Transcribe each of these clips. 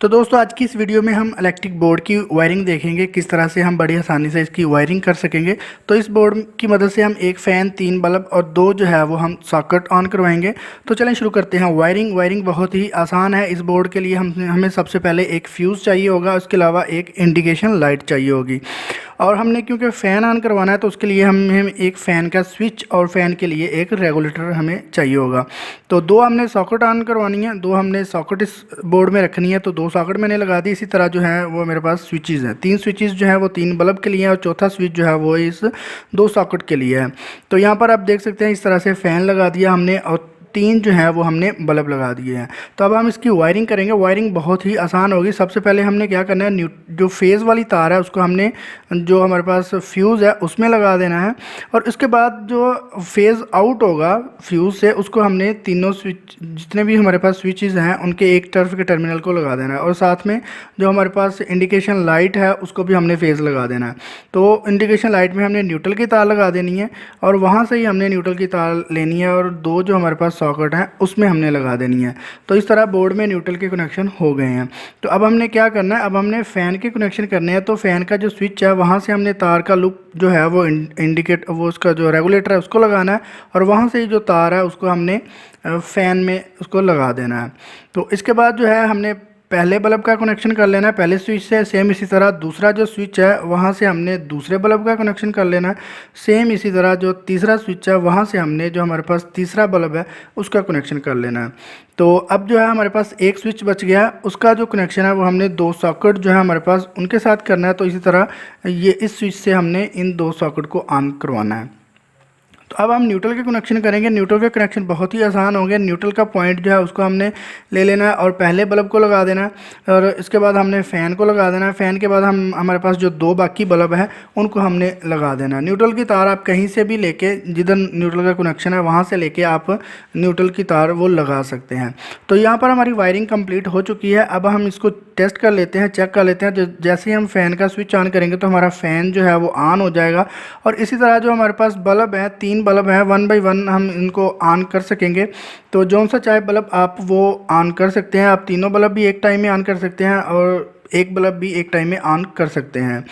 तो दोस्तों आज की इस वीडियो में हम इलेक्ट्रिक बोर्ड की वायरिंग देखेंगे, किस तरह से हम बड़ी आसानी से इसकी वायरिंग कर सकेंगे। तो इस बोर्ड की मदद से हम एक फ़ैन, 3 बल्ब और 2 जो है वो हम सॉकेट ऑन करवाएंगे। तो चलें शुरू करते हैं। वायरिंग बहुत ही आसान है। इस बोर्ड के लिए हमें सबसे पहले एक फ्यूज़ चाहिए होगा, उसके अलावा एक इंडिकेशन लाइट चाहिए होगी। और हमने क्योंकि फ़ैन ऑन करवाना है तो उसके लिए हमें एक फ़ैन का स्विच और फ़ैन के लिए एक रेगुलेटर हमें चाहिए होगा। तो 2 हमने सॉकेट ऑन करवानी है, 2 हमने सॉकेट इस बोर्ड में रखनी है। तो 2 सॉकेट मैंने लगा दी। इसी तरह जो है वो मेरे पास स्विचेज़ हैं, 3 स्विचेज़ जो है वो 3 बल्ब के लिए हैं और चौथा स्विच जो है वो इस 2 सॉकेट के लिए है। तो यहाँ पर आप देख सकते हैं इस तरह से फ़ैन लगा दिया हमने और 3 जो है वो हमने बल्ब लगा दिए हैं। तो अब हम इसकी वायरिंग करेंगे। वायरिंग बहुत ही आसान होगी। सबसे पहले हमने क्या करना है, जो फेज़ वाली तार है उसको हमने, जो हमारे पास फ्यूज़ है उसमें लगा देना है। और उसके बाद जो फेज़ आउट होगा फ्यूज़ से, उसको हमने तीनों स्विच, जितने भी हमारे पास स्विचेज़ हैं उनके एक तरफ के टर्मिनल को लगा देना है। और साथ में जो हमारे पास इंडिकेशन लाइट है उसको भी हमने फेज़ लगा देना है। तो इंडिकेशन लाइट में हमने न्यूट्रल की तार लगा देनी है और वहाँ से ही हमने न्यूट्रल की तार लेनी है और 2 जो हमारे पास सॉकेट हैं उसमें हमने लगा देनी है। तो इस तरह बोर्ड में न्यूट्रल के कनेक्शन हो गए हैं। तो अब हमने क्या करना है, अब हमने फ़ैन के कनेक्शन करने हैं। तो फ़ैन का जो स्विच है वहाँ से हमने तार का लूप जो है वो वो उसका जो रेगुलेटर है उसको लगाना है और वहाँ से जो तार है उसको हमने फ़ैन में उसको लगा देना है। तो इसके बाद जो है हमने पहले बल्ब का कनेक्शन कर लेना है पहले स्विच से। सेम इसी तरह दूसरा जो स्विच है वहाँ से हमने दूसरे बल्ब का कनेक्शन कर लेना है। सेम इसी तरह जो तीसरा स्विच है वहाँ से हमने, जो हमारे पास तीसरा बल्ब है उसका कनेक्शन कर लेना है। तो अब जो है हमारे पास एक स्विच बच गया, उसका जो कनेक्शन है वो हमने 2 सॉकेट जो है हमारे पास उनके साथ करना है। तो इसी तरह ये इस स्विच से हमने इन 2 सॉकेट को ऑन करवाना है। तो अब हम न्यूट्रल के कनेक्शन करेंगे। न्यूट्रल के कनेक्शन बहुत ही आसान होंगे। न्यूट्रल का पॉइंट जो है उसको हमने ले लेना है और पहले बल्ब को लगा देना है और इसके बाद हमने फ़ैन को लगा देना है। फ़ैन के बाद हमारे पास जो 2 बाकी बल्ब हैं उनको हमने लगा देना है। न्यूट्रल की तार आप कहीं से भी लेके, जिधर न्यूट्रल का कनेक्शन है वहाँ से लेके आप न्यूट्रल की तार वो लगा सकते हैं। तो यहाँ पर हमारी वायरिंग कंप्लीट हो चुकी है। अब हम इसको टेस्ट कर लेते हैं, चेक कर लेते हैं। जैसे ही हम फ़ैन का स्विच ऑन करेंगे तो हमारा फ़ैन जो है वो ऑन हो जाएगा। और इसी तरह जो हमारे पास बल्ब हैं, 3 बल्ब हैं, 1 बाय 1 हम इनको ऑन कर सकेंगे। तो जौन सा चाहे बल्ब आप वो ऑन कर सकते हैं। आप तीनों बल्ब भी एक टाइम में ऑन कर सकते हैं और एक बल्ब भी एक टाइम में ऑन कर सकते हैं।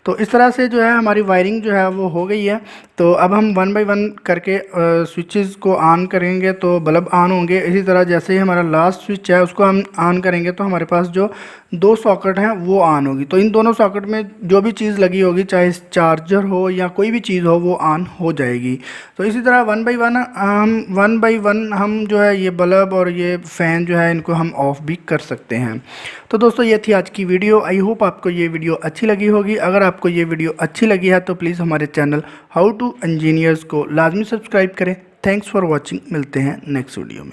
तो इस तरह से जो है हमारी वायरिंग जो है वो हो गई है। तो अब हम 1 बाय 1 करके स्विचेस को ऑन करेंगे तो बल्ब ऑन होंगे। इसी तरह जैसे ही हमारा लास्ट स्विच है उसको हम ऑन करेंगे तो हमारे पास जो 2 सॉकेट हैं वो ऑन होगी। तो इन दोनों सॉकेट में जो भी चीज़ लगी होगी, चाहे चार्जर हो या कोई भी चीज़ हो, वो ऑन हो जाएगी। तो इसी तरह 1 बाय 1 हम जो है ये बल्ब और ये फ़ैन जो है इनको हम ऑफ़ भी कर सकते हैं। तो दोस्तों ये थी आज की वीडियो। आई होप आपको ये वीडियो अच्छी लगी होगी। अगर आपको ये वीडियो अच्छी लगी है तो प्लीज़ हमारे चैनल हाउ टू इंजीनियर्स को लाजमी सब्सक्राइब करें। Thanks for watching. मिलते हैं नेक्स्ट वीडियो में।